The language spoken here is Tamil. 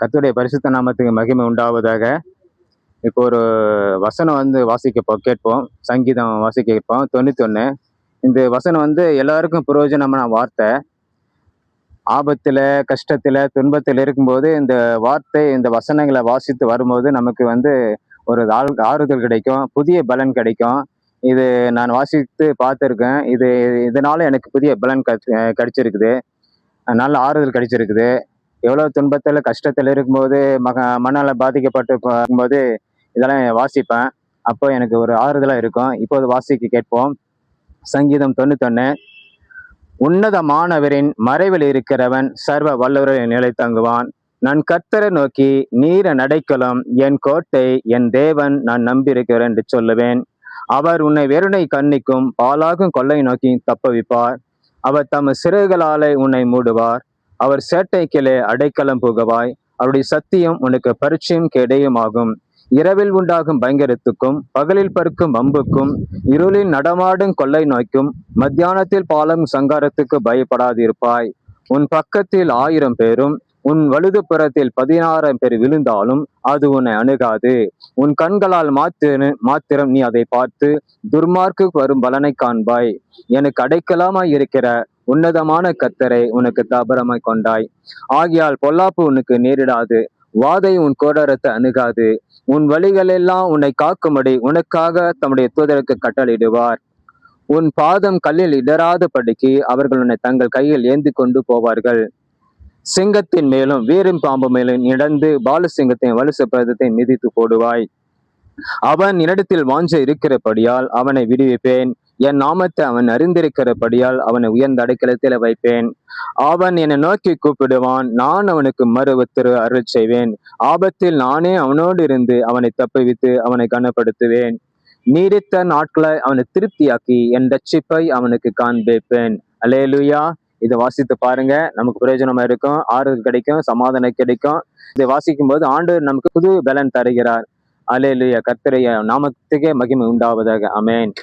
கர்த்தருடைய பரிசுத்த நாமத்துக்கு மகிமை உண்டாவதாக. இப்போ ஒரு வசனம் கேட்போம். சங்கீதம் வாசிக்க கேட்போம். 91. இந்த வசனம் எல்லாருக்கும் பிரயோஜனமான வார்த்தை. ஆபத்துல, கஷ்டத்துல, துன்பத்துல இருக்கும்போது இந்த வசனங்களை வாசித்து வரும்போது நமக்கு ஒரு ஆறுதல் கிடைக்கும், புதிய பலன் கிடைக்கும். இது நான் வாசித்து பார்த்துருக்கேன். இதனால எனக்கு புதிய பலன் கிடைச்சிருக்குது. நல்ல ஆறுதல் கிடைச்சிருக்குது. எவ்வளவு துன்பத்துல கஷ்டத்துல இருக்கும்போது மனநல பாதிக்கப்பட்டு போகும்போது இதெல்லாம் வாசிப்பேன். அப்போ எனக்கு ஒரு ஆறுதலா இருக்கும். இப்போது வாசிக்க கேட்போம். சங்கீதம் 91. உன்னதமானவரின் மறைவில் இருக்கிறவன் சர்வ வல்லவரை நிலை தங்குவான். நான் கர்த்தரை நோக்கி, நீர் என் அடைக்கலம், என் கோட்டை, என் தேவன், நான் நம்பியிருக்கிறேன் என்று சொல்லுவேன். அவர் உன்னை வெறுனை கண்ணிக்கும் பாலாகும் கொள்ளை நோக்கி தப்புவிப்பார். அவர் தம் சிறகுகளாலே உன்னை மூடுவார். அவர் சேட்டைக்கிலே அடைக்கலம் புகுவாய். அவருடைய சத்தியம் உனக்கு பரீட்சையும் கேடயமாகும். இரவில் உண்டாகும் பயங்கரத்துக்கும், பகலில் பறக்கும் அம்புக்கும், இருளில் நடமாடும் கொள்ளை நோய்க்கும், மத்தியானத்தில் பாலம் சங்காரத்துக்கு பயப்படாதிருப்பாய். உன் பக்கத்தில் 1000 பேரும் உன் வலது புறத்தில் 16 பேர் விழுந்தாலும் அது உன்னை அணுகாது. உன் கண்களால் மாத்திரம் நீ அதை பார்த்து துர்மார்க்கு வரும் பலனை காண்பாய். எனக்கு அடைக்கலமாய் இருக்கிற உன்னதமான கர்த்தரை உனக்கு தாபரமாய் கொண்டாய். ஆகையால் பொல்லாப்பு உனக்கு நேரிடாது, வாதை உன் கோடரத்தை அணுகாது. உன் வழிகளெல்லாம் உன்னை காக்கும்படி உனக்காக தம்முடைய தூதருக்கு கட்டளையிடுவார். உன் பாதம் கல்லில் இடராத படிக்கு அவர்கள் உன்னை தங்கள் கையில் ஏந்தி கொண்டு போவார்கள். சிங்கத்தின் மேலும் வீரும் பாம்பு மேலும் நடந்து பாலசிங்கத்தின் வலுச பிரதத்தை மிதித்து போடுவாய். அவன் என்னிடத்தில் வாஞ்சை இருக்கிறபடியால் அவனை விடுவிப்பேன். என் நாமத்தை அவன் அறிந்திருக்கிறபடியால் அவனை உயர்ந்த அடைக்கலத்தில் வைப்பேன். அவன் என்னை நோக்கி கூப்பிடுவான், நான் அவனுக்கு மறு உத்தரவு அருள் செய்வேன். ஆபத்தில் நானே அவனோடு இருந்து அவனை தப்புவித்து அவனை கனப்படுத்துவேன். நீடித்த நாட்களை அவனை திருப்தியாக்கி என் ரட்சிப்பை அவனுக்கு காண்பிப்பேன். அல்லேலூயா. இதை வாசித்து பாருங்க, நமக்கு பிரயோஜனமா இருக்கும், ஆறுதல் கிடைக்கும், சமாதானம் கிடைக்கும். இதை வாசிக்கும் போது ஆண்டவர் நமக்கு புது பலன் தருகிறார். அல்லேலூயா. கர்த்தருடைய நாமத்துக்கே மகிமை உண்டாவதாக. ஆமென்.